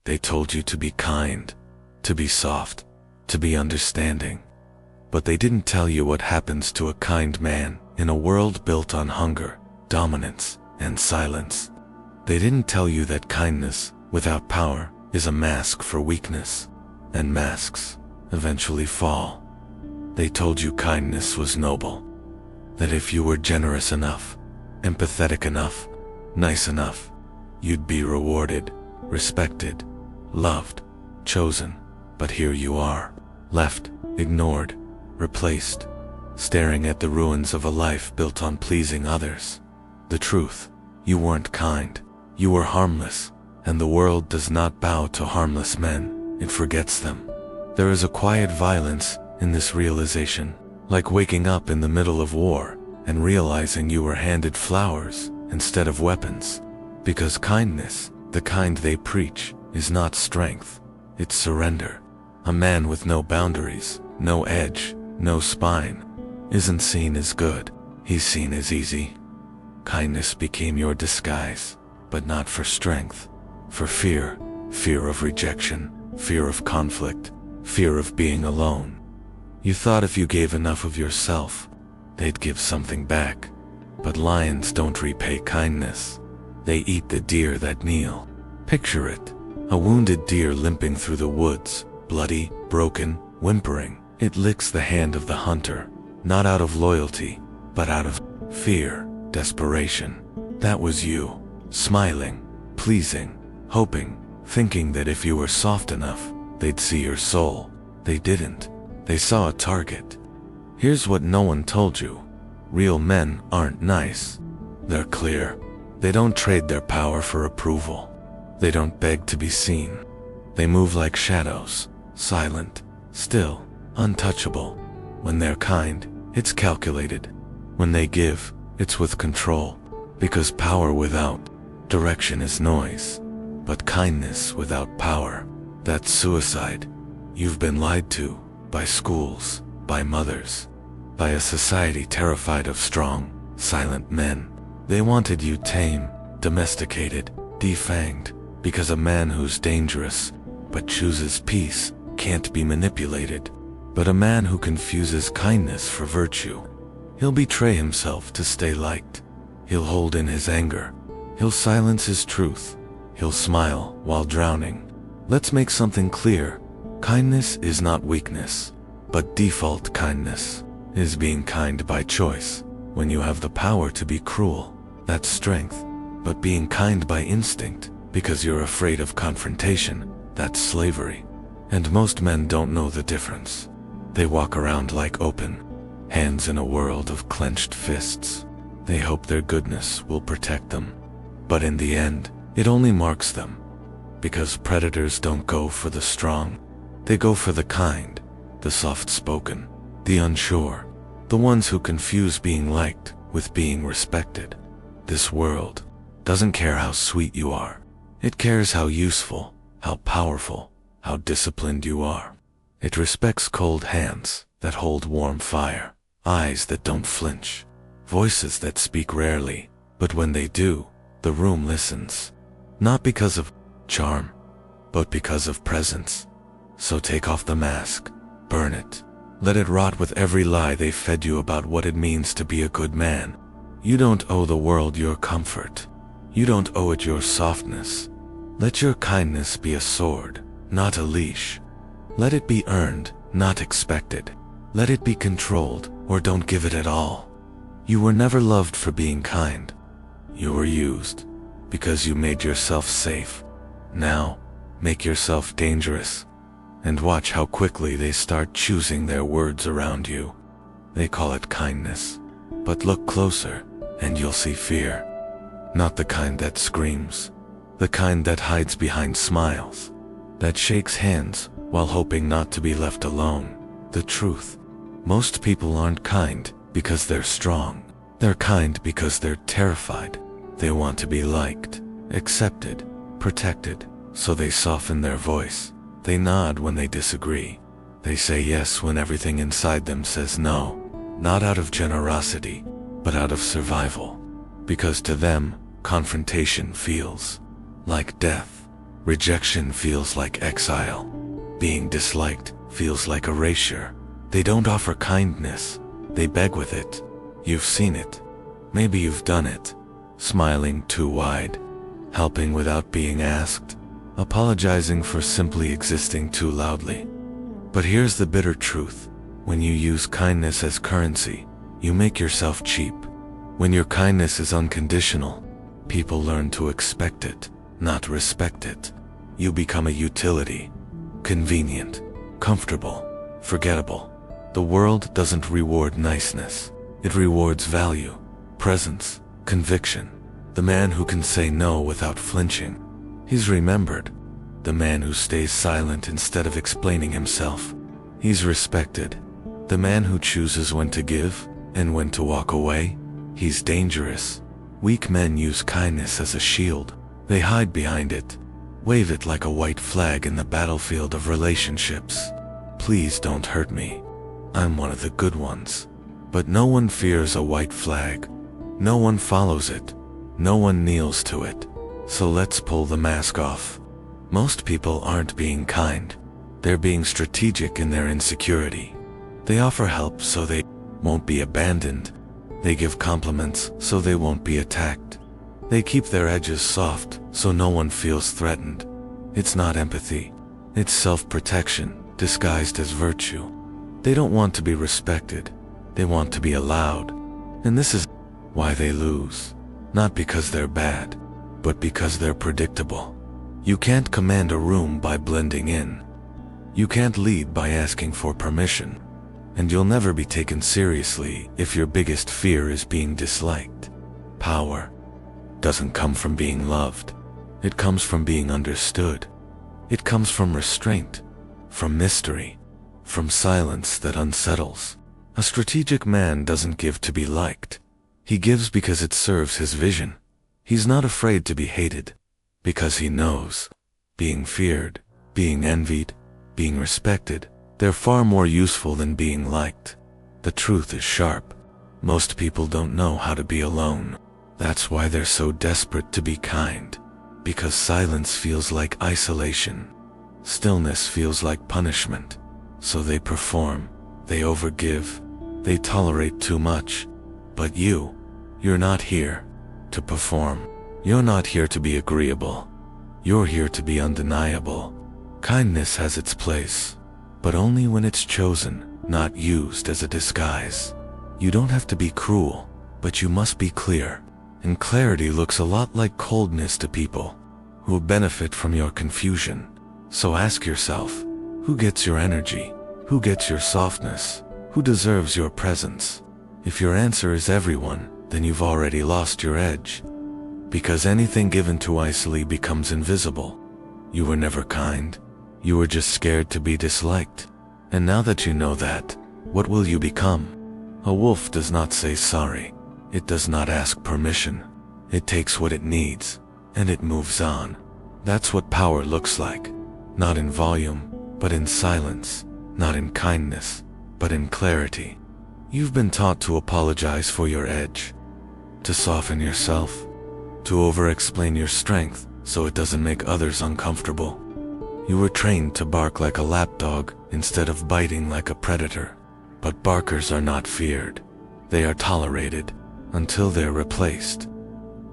They told you to be kind, to be soft, to be understanding. But they didn't tell you what happens to a kind man in a world built on hunger, dominance, and silence. They didn't tell you that kindness without power is a mask for weakness, and masks eventually fall. They told you kindness was noble, that if you were generous enough, empathetic enough, nice enough, you'd be rewarded, respected, loved, chosen. But here you are, left, ignored, replaced, staring at the ruins of a life built on pleasing others. The truth, you weren't kind, you were harmless, and the world does not bow to harmless men, it forgets them. There is a quiet violence in this realization, like waking up in the middle of war and realizing you were handed flowers instead of weapons. Because kindness, the kind they preach, is not strength, it's surrender. A man with no boundaries, no edge, no spine, isn't seen as good, he's seen as easy. Kindness became your disguise, but not for strength, for fear, fear of rejection, fear of conflict, fear of being alone. You thought if you gave enough of yourself, they'd give something back. But lions don't repay kindness. They eat the deer that kneel. Picture it, a wounded deer limping through the woods, bloody, broken, whimpering. It licks the hand of the hunter, not out of loyalty, but out of fear, desperation. That was you, smiling, pleasing, hoping, thinking that if you were soft enough, they'd see your soul. They didn't. They saw a target. Here's what no one told you. Real men aren't nice. They're clear. They don't trade their power for approval. They don't beg to be seen. They move like shadows, silent, still, untouchable. When they're kind, it's calculated. When they give, it's with control. Because power without direction is noise. But kindness without power, that's suicide. You've been lied to, by schools, by mothers, by a society terrified of strong, silent men. They wanted you tame, domesticated, defanged, because a man who's dangerous, but chooses peace, can't be manipulated. But a man who confuses kindness for virtue, he'll betray himself to stay liked. He'll hold in his anger. He'll silence his truth. He'll smile while drowning. Let's make something clear. Kindness is not weakness, but default kindness is being kind by choice. When you have the power to be cruel, that's strength. But being kind by instinct, because you're afraid of confrontation, that's slavery. And most men don't know the difference. They walk around like open hands in a world of clenched fists. They hope their goodness will protect them. But in the end, it only marks them. Because predators don't go for the strong. They go for the kind, the soft-spoken, the unsure, the ones who confuse being liked with being respected. This world doesn't care how sweet you are. It cares how useful, how powerful, how disciplined you are. It respects cold hands that hold warm fire, eyes that don't flinch, voices that speak rarely, but when they do, the room listens. Not because of charm, but because of presence. So take off the mask, burn it, let it rot with every lie they fed you about what it means to be a good man. You don't owe the world your comfort. You don't owe it your softness. Let your kindness be a sword, not a leash. Let it be earned, not expected. Let it be controlled, or don't give it at all. You were never loved for being kind. You were used, because you made yourself safe. Now, make yourself dangerous, and watch how quickly they start choosing their words around you. They call it kindness, but look closer, and you'll see fear. Not the kind that screams, the kind that hides behind smiles, that shakes hands while hoping not to be left alone. The truth, most people aren't kind because they're strong. They're kind because they're terrified. They want to be liked, accepted, protected, so they soften their voice. They nod when they disagree. They say yes when everything inside them says no, not out of generosity, but out of survival. Because to them, confrontation feels like death, Rejection feels like exile. Being disliked feels like erasure. They don't offer kindness, they beg with it. You've seen it. Maybe you've done it. Smiling too wide, helping without being asked, apologizing for simply existing too loudly. But here's the bitter truth. When you use kindness as currency, you make yourself cheap. When your kindness is unconditional, people learn to expect it, not respect it. You become a utility. Convenient, comfortable, forgettable. The world doesn't reward niceness. It rewards value, presence, conviction. The man who can say no without flinching, he's remembered. The man who stays silent instead of explaining himself, he's respected. The man who chooses when to give and when to walk away, he's dangerous. Weak men use kindness as a shield. They hide behind it, wave it like a white flag in the battlefield of relationships. Please don't hurt me. I'm one of the good ones. But no one fears a white flag. No one follows it. No one kneels to it. So let's pull the mask off. Most people aren't being kind. They're being strategic in their insecurity. They offer help so they won't be abandoned. They give compliments so they won't be attacked. They keep their edges soft so no one feels threatened. It's not empathy. It's self-protection disguised as virtue. They don't want to be respected. They want to be allowed. And this is why they lose. Not because they're bad, but because they're predictable. You can't command a room by blending in. You can't lead by asking for permission. And you'll never be taken seriously if your biggest fear is being disliked. Power doesn't come from being loved. It comes from being understood. It comes from restraint, from mystery, from silence that unsettles. A strategic man doesn't give to be liked. He gives because it serves his vision. He's not afraid to be hated, because he knows, being feared, being envied, being respected, they're far more useful than being liked. The truth is sharp. Most people don't know how to be alone. That's why they're so desperate to be kind. Because silence feels like isolation. Stillness feels like punishment. So they perform, they overgive, they tolerate too much. But you're not here to perform. You're not here to be agreeable. You're here to be undeniable. Kindness has its place, but only when it's chosen, not used as a disguise. You don't have to be cruel, but you must be clear. And clarity looks a lot like coldness to people who benefit from your confusion. So ask yourself, who gets your energy? Who gets your softness? Who deserves your presence? If your answer is everyone, then you've already lost your edge. Because anything given too easily becomes invisible. You were never kind. You were just scared to be disliked. And now that you know that, what will you become? A wolf does not say sorry. It does not ask permission. It takes what it needs, and it moves on. That's what power looks like. Not in volume, but in silence. Not in kindness, but in clarity. You've been taught to apologize for your edge, to soften yourself, to over-explain your strength so it doesn't make others uncomfortable. You were trained to bark like a lapdog instead of biting like a predator. But barkers are not feared. They are tolerated until they're replaced.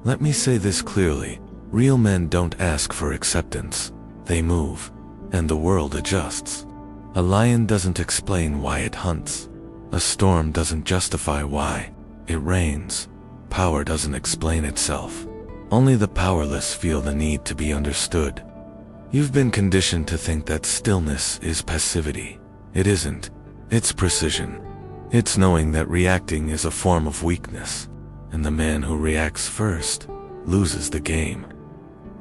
Let me say this clearly. Real men don't ask for acceptance. They move, and the world adjusts. A lion doesn't explain why it hunts. A storm doesn't justify why it rains. Power doesn't explain itself. Only the powerless feel the need to be understood. You've been conditioned to think that stillness is passivity. It isn't. It's precision. It's knowing that reacting is a form of weakness, and the man who reacts first loses the game.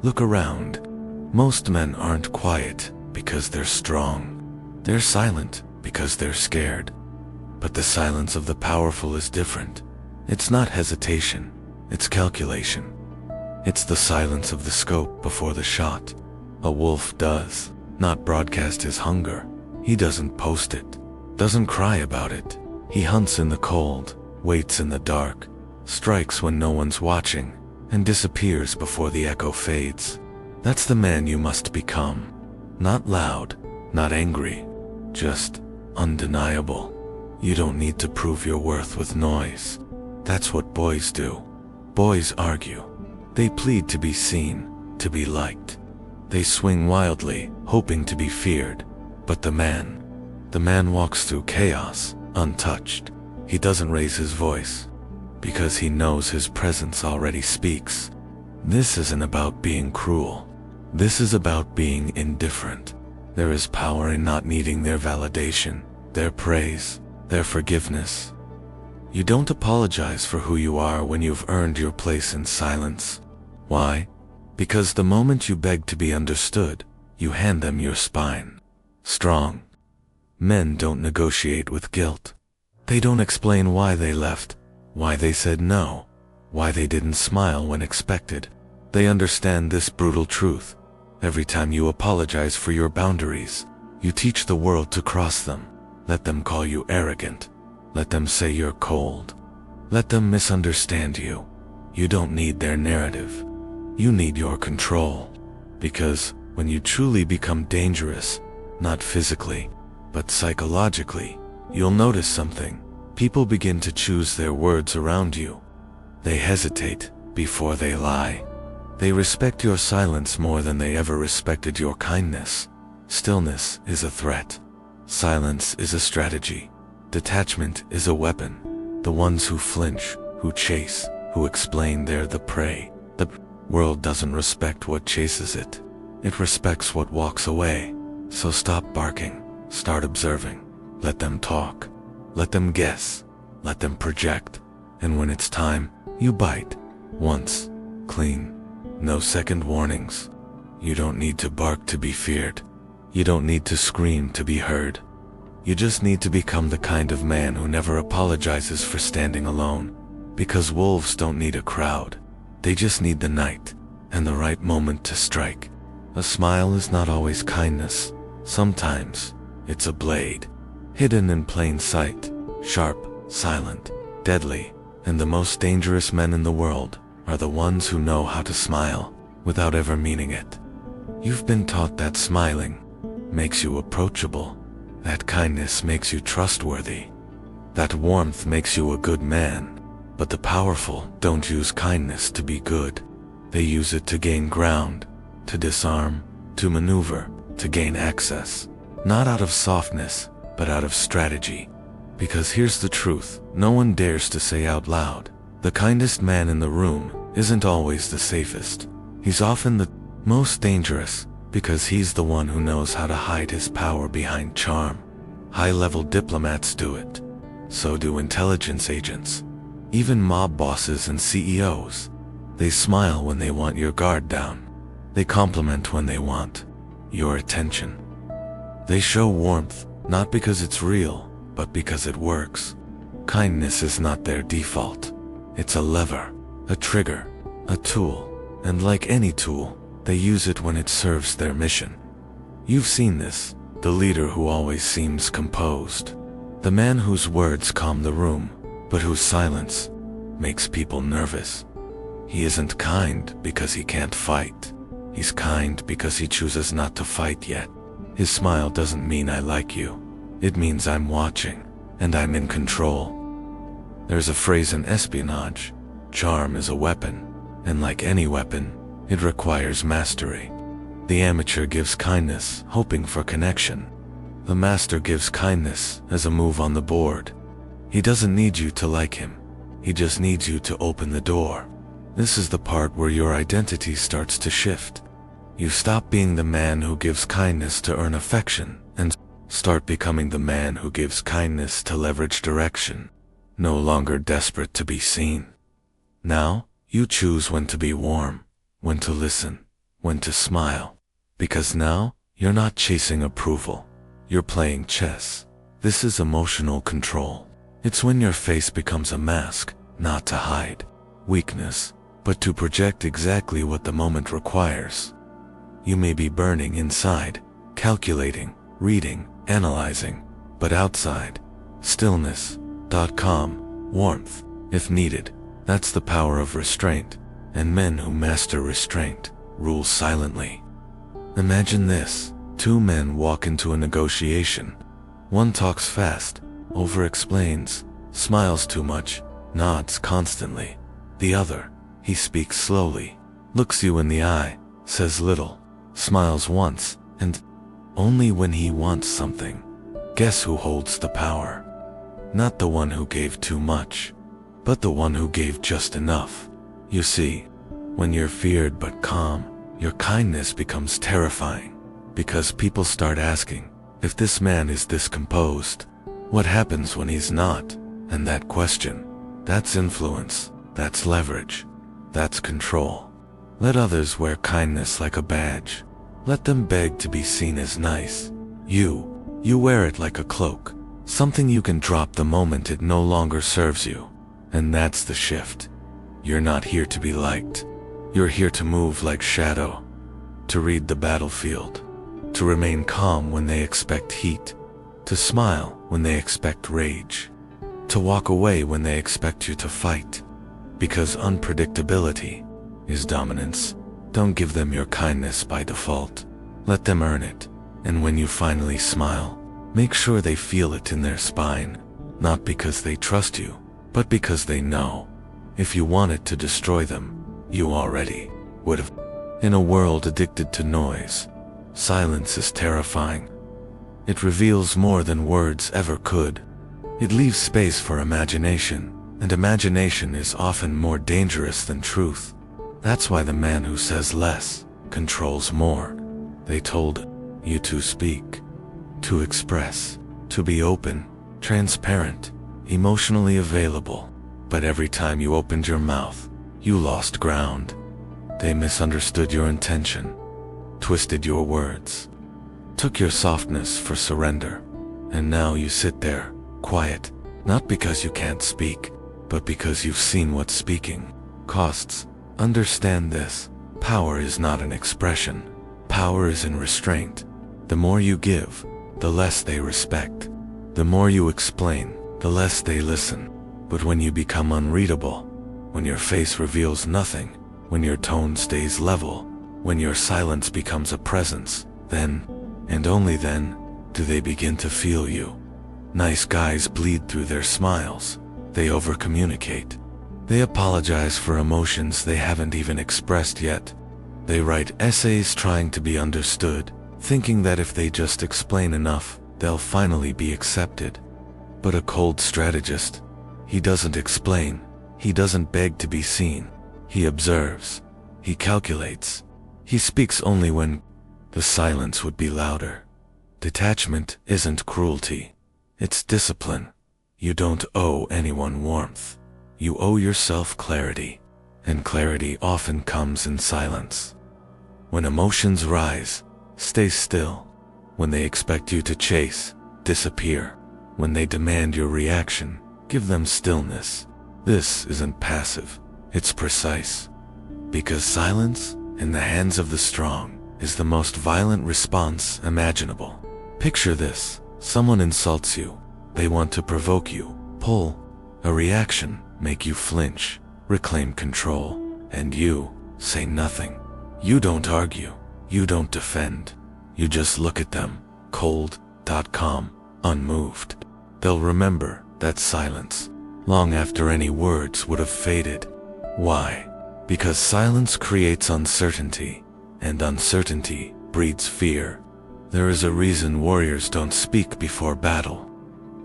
Look around. Most men aren't quiet because they're strong. They're silent because they're scared. But the silence of the powerful is different. It's not hesitation, it's calculation. It's the silence of the scope before the shot. A wolf does not broadcast his hunger. He doesn't post it, doesn't cry about it. He hunts in the cold, waits in the dark, strikes when no one's watching, and disappears before the echo fades. That's the man you must become. Not loud, not angry, just undeniable. You don't need to prove your worth with noise. That's what boys do. Boys argue. They plead to be seen, to be liked. They swing wildly, hoping to be feared. But the man walks through chaos, untouched. He doesn't raise his voice, because he knows his presence already speaks. This isn't about being cruel. This is about being indifferent. There is power in not needing their validation, their praise, their forgiveness. You don't apologize for who you are when you've earned your place in silence. Why? Because the moment you beg to be understood, you hand them your spine. Strong men don't negotiate with guilt. They don't explain why they left, why they said no, why they didn't smile when expected. They understand this brutal truth. Every time you apologize for your boundaries, you teach the world to cross them. Let them call you arrogant. Let them say you're cold. Let them misunderstand you. You don't need their narrative. You need your control. Because when you truly become dangerous, not physically, but psychologically, you'll notice something. People begin to choose their words around you. They hesitate before they lie. They respect your silence more than they ever respected your kindness. Stillness is a threat. Silence is a strategy. Detachment is a weapon. The ones who flinch, who chase, who explain they're the prey. The world doesn't respect what chases it. It respects what walks away. So stop barking. Start observing. Let them talk. Let them guess. Let them project. And when it's time, you bite. Once. Clean. No second warnings. You don't need to bark to be feared. You don't need to scream to be heard. You just need to become the kind of man who never apologizes for standing alone. Because wolves don't need a crowd. They just need the night and the right moment to strike. A smile is not always kindness. Sometimes it's a blade, hidden in plain sight, sharp, silent, deadly. And the most dangerous men in the world are the ones who know how to smile without ever meaning it. You've been taught that smiling makes you approachable, that kindness makes you trustworthy, that warmth makes you a good man. But the powerful don't use kindness to be good. They use it to gain ground, to disarm, to maneuver, to gain access. Not out of softness, but out of strategy. Because here's the truth, no one dares to say out loud. The kindest man in the room isn't always the safest. He's often the most dangerous, because he's the one who knows how to hide his power behind charm. High-level diplomats do it. So do intelligence agents. Even mob bosses and CEOs. They smile when they want your guard down. They compliment when they want your attention. They show warmth, not because it's real, but because it works. Kindness is not their default. It's a lever, a trigger, a tool, and like any tool, they use it when it serves their mission. You've seen this, the leader who always seems composed, the man whose words calm the room, but whose silence makes people nervous. He isn't kind because he can't fight. He's kind because he chooses not to fight yet. His smile doesn't mean I like you. It means I'm watching, and I'm in control. There's a phrase in espionage, charm is a weapon, and like any weapon, it requires mastery. The amateur gives kindness, hoping for connection. The master gives kindness as a move on the board. He doesn't need you to like him. He just needs you to open the door. This is the part where your identity starts to shift. You stop being the man who gives kindness to earn affection and start becoming the man who gives kindness to leverage direction. No longer desperate to be seen. Now, you choose when to be warm, when to listen, when to smile. Because now, you're not chasing approval. You're playing chess. This is emotional control. It's when your face becomes a mask, not to hide weakness, but to project exactly what the moment requires. You may be burning inside, calculating, reading, analyzing, but outside, stillness, calm, warmth, if needed. That's the power of restraint, and men who master restraint rule silently. Imagine this. Two men walk into a negotiation. One talks fast, over-explains, smiles too much, nods constantly. The other, he speaks slowly, looks you in the eye, says little, smiles once, and only when he wants something. Guess who holds the power? Not the one who gave too much, but the one who gave just enough. You see, when you're feared but calm, your kindness becomes terrifying, because people start asking, if this man is this composed, what happens when he's not? And that question, that's influence, that's leverage, that's control. Let others wear kindness like a badge. Let them beg to be seen as nice. You wear it like a cloak, something you can drop the moment it no longer serves you. And that's the shift. You're not here to be liked. You're here to move like shadow, to read the battlefield, to remain calm when they expect heat, to smile when they expect rage, to walk away when they expect you to fight. Because unpredictability is dominance. Don't give them your kindness by default. Let them earn it. And when you finally smile, make sure they feel it in their spine, not because they trust you, but because they know. If you wanted to destroy them, you already would have. In a world addicted to noise, silence is terrifying. It reveals more than words ever could. It leaves space for imagination, and imagination is often more dangerous than truth. That's why the man who says less controls more. They told you to speak, to express, to be open, transparent, emotionally available. But every time you opened your mouth, you lost ground. They misunderstood your intention, twisted your words, took your softness for surrender. And now you sit there, quiet, not because you can't speak, but because you've seen what speaking costs. Understand this. Power is not an expression. Power is in restraint. The more you give, the less they respect. The more you explain, the less they listen. But when you become unreadable, when your face reveals nothing, when your tone stays level, when your silence becomes a presence, then, and only then, do they begin to feel you. Nice guys bleed through their smiles. They overcommunicate. They apologize for emotions they haven't even expressed yet. They write essays trying to be understood, thinking that if they just explain enough, they'll finally be accepted. But a cold strategist, he doesn't explain. He doesn't beg to be seen. He observes. He calculates. He speaks only when the silence would be louder. Detachment isn't cruelty. It's discipline. You don't owe anyone warmth. You owe yourself clarity. And clarity often comes in silence. When emotions rise, stay still. When they expect you to chase, disappear. When they demand your reaction, give them stillness. This isn't passive, it's precise. Because silence, in the hands of the strong, is the most violent response imaginable. Picture this. Someone insults you. They want to provoke you, pull. A reaction, make you flinch, reclaim control. And you say nothing. You don't argue. You don't defend. You just look at them, cold, calm, unmoved. They'll remember that silence long after any words would have faded. Why? Because silence creates uncertainty, and uncertainty breeds fear. There is a reason warriors don't speak before battle,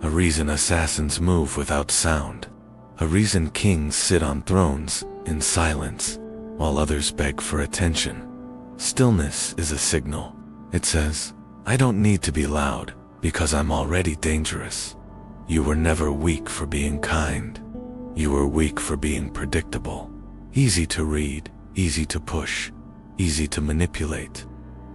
a reason assassins move without sound, a reason kings sit on thrones in silence, while others beg for attention. Stillness is a signal. It says, I don't need to be loud, because I'm already dangerous. You were never weak for being kind. You were weak for being predictable. Easy to read, easy to push, easy to manipulate.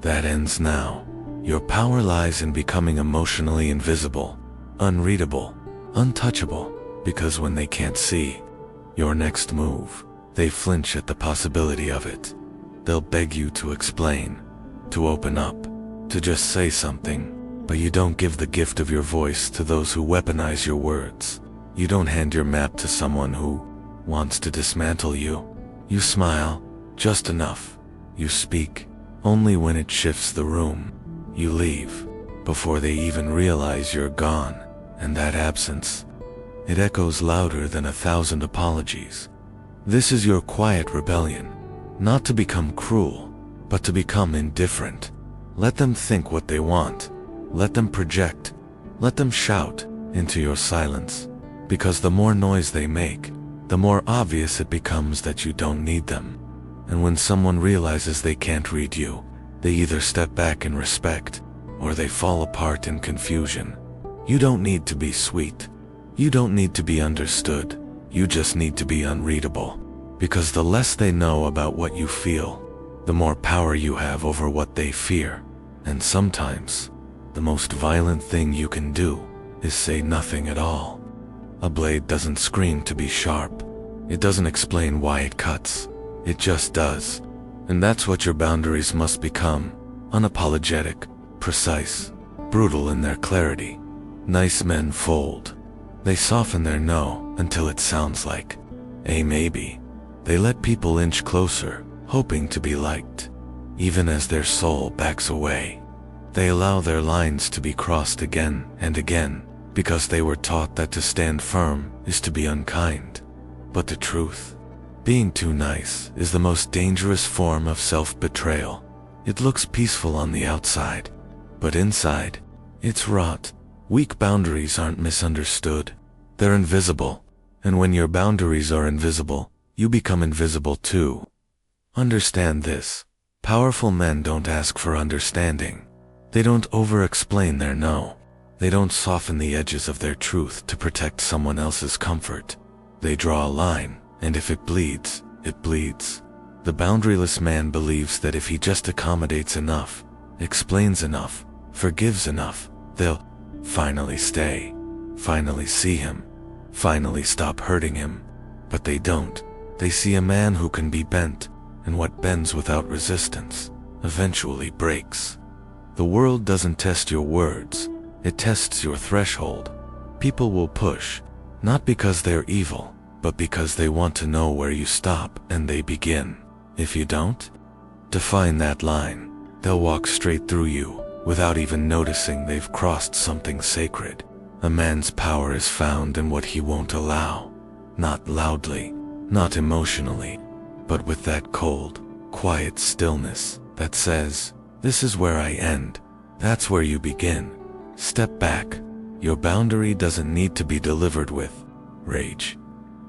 That ends now. Your power lies in becoming emotionally invisible, unreadable, untouchable, because when they can't see your next move, they flinch at the possibility of it. They'll beg you to explain, to open up, to just say something. But you don't give the gift of your voice to those who weaponize your words. You don't hand your map to someone who wants to dismantle you. You smile, just enough, You speak only when it shifts the room. You leave before they even realize you're gone, and that absence, it echoes louder than 1,000 apologies. This is your quiet rebellion, not to become cruel, but to become indifferent. Let them think what they want. Let them project. Let them shout into your silence, because the more noise they make, the more obvious it becomes that you don't need them. And when someone realizes they can't read you, they either step back in respect, or they fall apart in confusion. You don't need to be sweet. You don't need to be understood. You just need to be unreadable. Because the less they know about what you feel, the more power you have over what they fear. And sometimes, the most violent thing you can do is say nothing at all. A blade doesn't scream to be sharp. It doesn't explain why it cuts. It just does. And that's what your boundaries must become: unapologetic, precise, brutal in their clarity. Nice men fold. They soften their no until it sounds like a maybe. They let people inch closer, hoping to be liked, even as their soul backs away. They allow their lines to be crossed again and again, because they were taught that to stand firm is to be unkind. But the truth, being too nice is the most dangerous form of self-betrayal. It looks peaceful on the outside, but inside, it's rot. Weak boundaries aren't misunderstood. They're invisible. And when your boundaries are invisible, you become invisible too. Understand this. Powerful men don't ask for understanding. They don't over-explain their no. They don't soften the edges of their truth to protect someone else's comfort. They draw a line, and if it bleeds, it bleeds. The boundaryless man believes that if he just accommodates enough, explains enough, forgives enough, they'll finally stay, finally see him, finally stop hurting him. But they don't. They see a man who can be bent, and what bends without resistance eventually breaks. The world doesn't test your words, it tests your threshold. People will push, not because they're evil, but because they want to know where you stop and they begin. If you don't define that line, they'll walk straight through you without even noticing they've crossed something sacred. A man's power is found in what he won't allow, not loudly, not emotionally, but with that cold, quiet stillness that says, "This is where I end, that's where you begin." Step back. Your boundary doesn't need to be delivered with rage.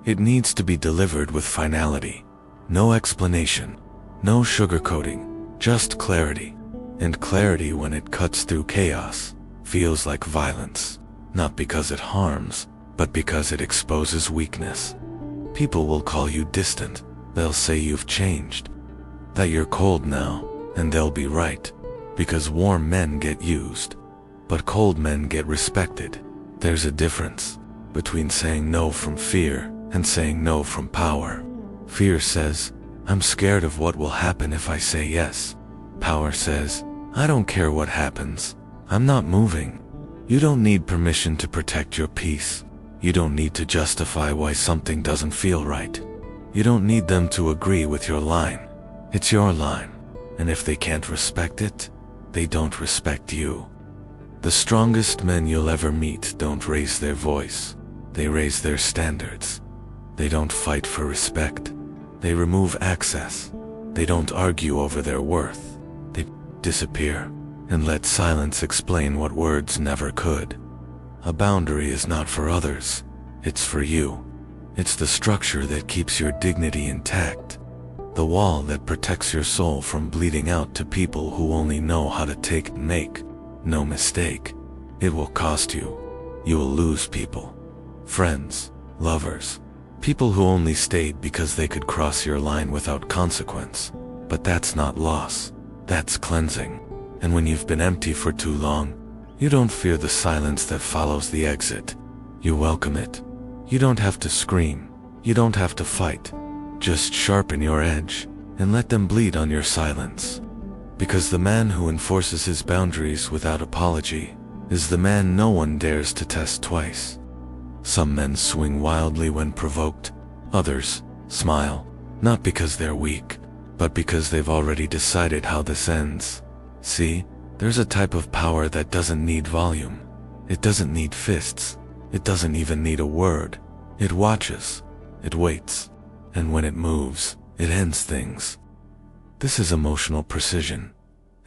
It needs to be delivered with finality. No explanation, no sugarcoating, just clarity. And clarity, when it cuts through chaos, feels like violence. Not because it harms, but because it exposes weakness. People will call you distant. They'll say you've changed, that you're cold now, and they'll be right. Because warm men get used, but cold men get respected. There's a difference between saying no from fear and saying no from power. Fear says, "I'm scared of what will happen if I say yes." Power says, "I don't care what happens. I'm not moving." You don't need permission to protect your peace. You don't need to justify why something doesn't feel right. You don't need them to agree with your line. It's your line, and if they can't respect it, they don't respect you. The strongest men you'll ever meet don't raise their voice. They raise their standards. They don't fight for respect. They remove access. They don't argue over their worth. They disappear and let silence explain what words never could. A boundary is not for others. It's for you. It's the structure that keeps your dignity intact. The wall that protects your soul from bleeding out to people who only know how to take and make no mistake. It will cost you. You will lose people. Friends, lovers, people who only stayed because they could cross your line without consequence. But that's not loss. That's cleansing. And when you've been empty for too long, you don't fear the silence that follows the exit. You welcome it. You don't have to scream. You don't have to fight. Just sharpen your edge and let them bleed on your silence. Because the man who enforces his boundaries without apology is the man no one dares to test twice. Some men swing wildly when provoked. Others smile, not because they're weak, but because they've already decided how this ends. See, there's a type of power that doesn't need volume. It doesn't need fists. It doesn't even need a word. It watches. It waits. And when it moves, it ends things. This is emotional precision,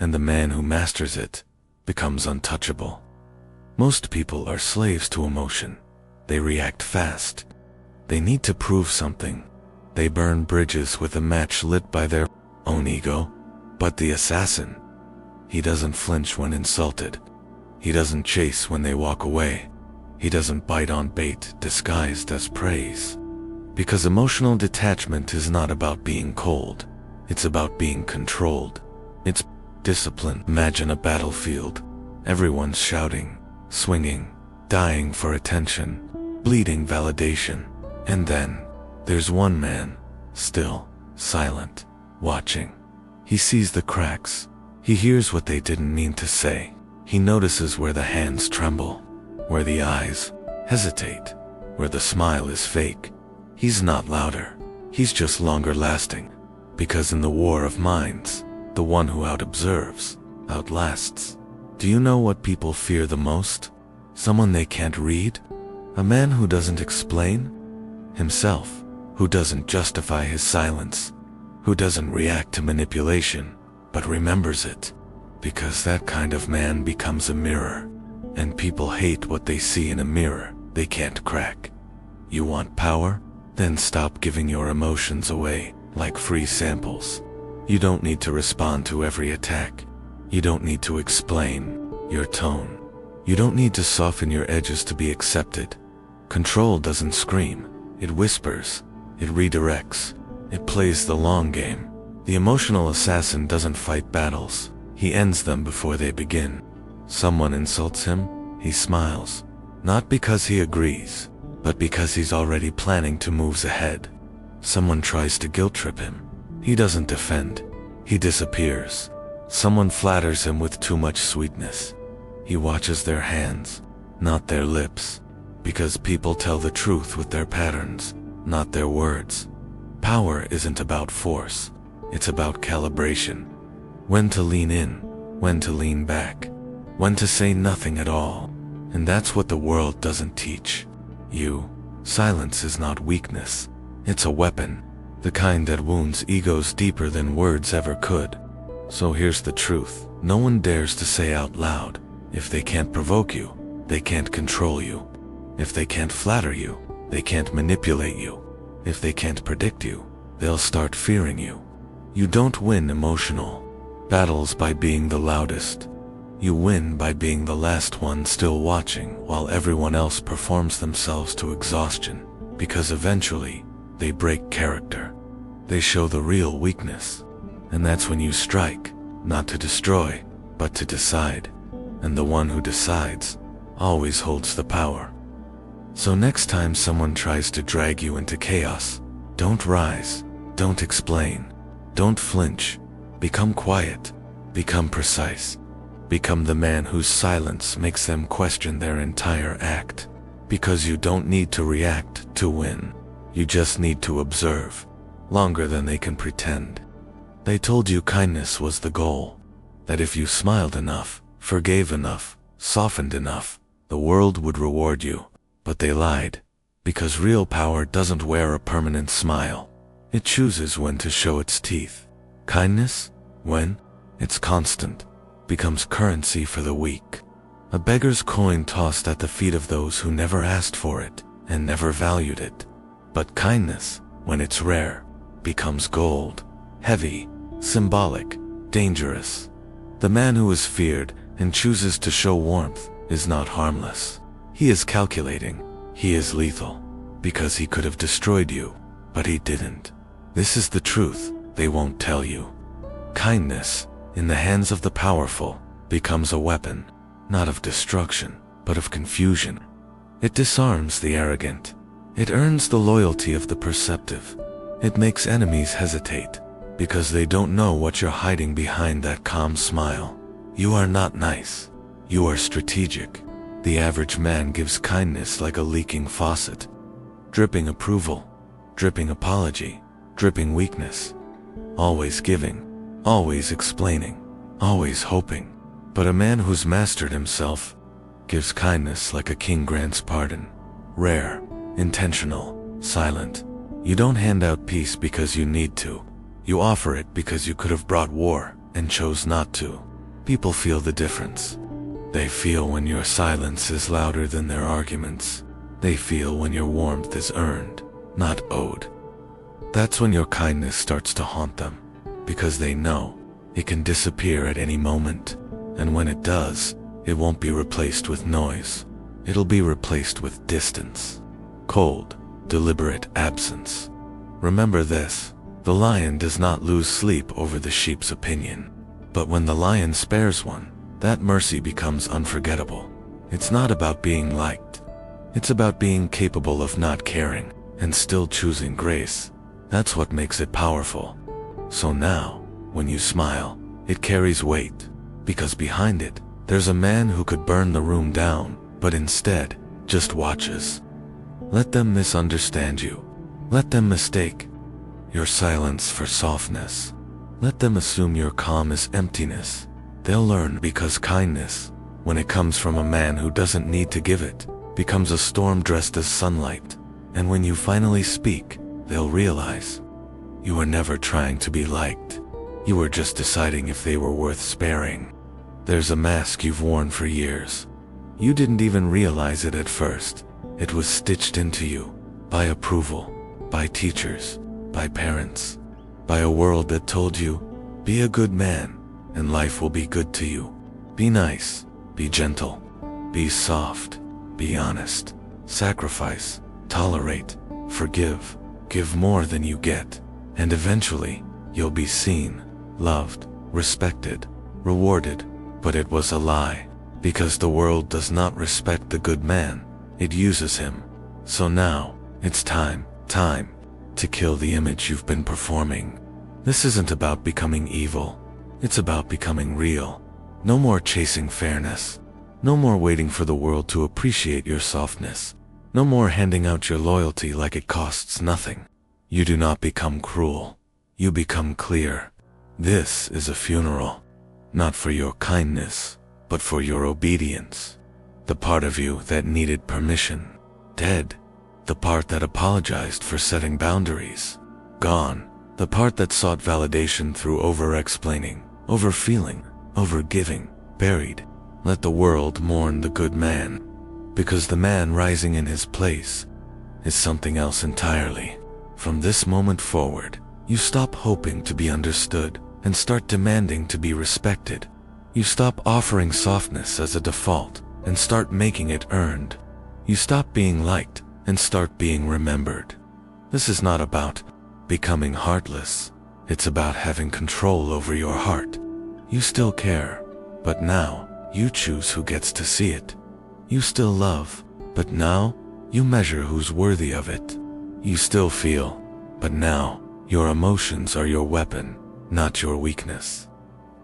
and the man who masters it becomes untouchable. Most people are slaves to emotion. They react fast. They need to prove something. They burn bridges with a match lit by their own ego. But the assassin, he doesn't flinch when insulted. He doesn't chase when they walk away. He doesn't bite on bait disguised as praise. Because emotional detachment is not about being cold. It's about being controlled. It's discipline. Imagine a battlefield. Everyone's shouting, swinging, dying for attention, bleeding validation. And then, there's one man, still, silent, watching. He sees the cracks. He hears what they didn't mean to say. He notices where the hands tremble, where the eyes hesitate, where the smile is fake. He's not louder. He's just longer lasting. Because in the war of minds, the one who out-observes, outlasts. Do you know what people fear the most? Someone they can't read? A man who doesn't explain himself, who doesn't justify his silence, who doesn't react to manipulation, but remembers it. Because that kind of man becomes a mirror, and people hate what they see in a mirror they can't crack. You want power? Then stop giving your emotions away like free samples. You don't need to respond to every attack. You don't need to explain your tone. You don't need to soften your edges to be accepted. Control doesn't scream. It whispers. It redirects. It plays the long game. The emotional assassin doesn't fight battles. He ends them before they begin. Someone insults him, he smiles. Not because he agrees, but because he's already planning 2 moves ahead. Someone tries to guilt-trip him. He doesn't defend. He disappears. Someone flatters him with too much sweetness. He watches their hands, not their lips. Because people tell the truth with their patterns, not their words. Power isn't about force. It's about calibration. When to lean in, when to lean back, when to say nothing at all. And that's what the world doesn't teach you. Silence is not weakness. It's a weapon, the kind that wounds egos deeper than words ever could. So here's the truth. No one dares to say out loud, if they can't provoke you, they can't control you. If they can't flatter you, they can't manipulate you. If they can't predict you, they'll start fearing you. You don't win emotional battles by being the loudest. You win by being the last one still watching while everyone else performs themselves to exhaustion. Because eventually, they break character. They show the real weakness. And that's when you strike, not to destroy, but to decide. And the one who decides always holds the power. So next time someone tries to drag you into chaos, don't rise, don't explain, don't flinch. Become quiet, become precise. Become the man whose silence makes them question their entire act. Because you don't need to react to win. You just need to observe, longer than they can pretend. They told you kindness was the goal. That if you smiled enough, forgave enough, softened enough, the world would reward you. But they lied. Because real power doesn't wear a permanent smile. It chooses when to show its teeth. Kindness, when it's constant, becomes currency for the weak. A beggar's coin tossed at the feet of those who never asked for it and never valued it. But kindness, when it's rare, becomes gold, heavy, symbolic, dangerous. The man who is feared and chooses to show warmth is not harmless. He is calculating. He is lethal. Because he could have destroyed you, but he didn't. This is the truth they won't tell you. Kindness, in the hands of the powerful, becomes a weapon, not of destruction, but of confusion. It disarms the arrogant. It earns the loyalty of the perceptive. It makes enemies hesitate, because they don't know what you're hiding behind that calm smile. You are not nice. You are strategic. The average man gives kindness like a leaking faucet. Dripping approval, dripping apology, dripping weakness. always giving, always explaining, always hoping. But a man who's mastered himself gives kindness like a king grants pardon. Rare, intentional, silent. You don't hand out peace because you need to. You offer it because you could have brought war and chose not to. People feel the difference. They feel when your silence is louder than their arguments. They feel when your warmth is earned, not owed. That's when your kindness starts to haunt them, because they know it can disappear at any moment. And when it does, it won't be replaced with noise. It'll be replaced with distance. Cold, deliberate absence. Remember this, the lion does not lose sleep over the sheep's opinion. But when the lion spares one, that mercy becomes unforgettable. It's not about being liked. It's about being capable of not caring and still choosing grace. That's what makes it powerful. So now, when you smile, it carries weight, because behind it, there's a man who could burn the room down, but instead, just watches. Let them misunderstand you. Let them mistake your silence for softness. Let them assume your calm is emptiness. They'll learn, because kindness, when it comes from a man who doesn't need to give it, becomes a storm dressed as sunlight. And when you finally speak, they'll realize you were never trying to be liked. You were just deciding if they were worth sparing. There's a mask you've worn for years. You didn't even realize it at first. It was stitched into you by approval, by teachers, by parents, by a world that told you, be a good man and life will be good to you. Be nice, be gentle, be soft, be honest, sacrifice, tolerate, forgive, give more than you get, and eventually you'll be seen, loved, respected, rewarded. But it was a lie, because the world does not respect the good man, it uses him. So now, it's time to kill the image you've been performing. This isn't about becoming evil, it's about becoming real. No more chasing fairness. No more waiting for the world to appreciate your softness. No more handing out your loyalty like it costs nothing. You do not become cruel. You become clear. This is a funeral. Not for your kindness, but for your obedience. The part of you that needed permission, dead. The part that apologized for setting boundaries, gone. The part that sought validation through over-explaining, over-feeling, over-giving, buried. Let the world mourn the good man, because the man rising in his place is something else entirely. From this moment forward, you stop hoping to be understood and start demanding to be respected. You stop offering softness as a default and start making it earned. You stop being liked and start being remembered. This is not about becoming heartless. It's about having control over your heart. You still care, but now you choose who gets to see it. You still love, but now you measure who's worthy of it. You still feel, but now your emotions are your weapon, not your weakness.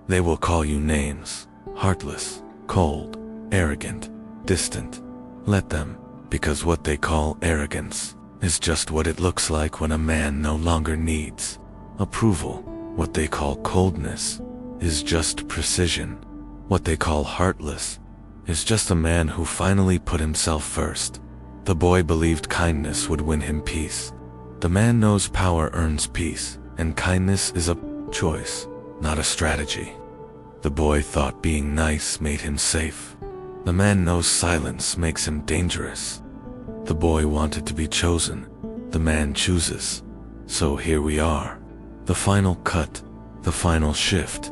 They will call you names, heartless, cold, arrogant, distant. Let them, because what they call arrogance is just what it looks like when a man no longer needs approval. What they call coldness is just precision. What they call heartless is just a man who finally put himself first. The boy believed kindness would win him peace. The man knows power earns peace, and kindness is a choice, not a strategy. The boy thought being nice made him safe. The man knows silence makes him dangerous. The boy wanted to be chosen. The man chooses. So here we are. The final cut, the final shift.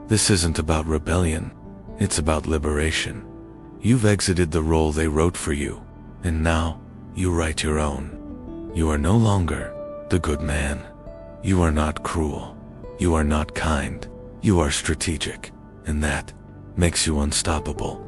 This isn't about rebellion. It's about liberation. You've exited the role they wrote for you, and now you write your own. You are no longer the good man. You are not cruel. You are not kind. You are strategic, and that makes you unstoppable.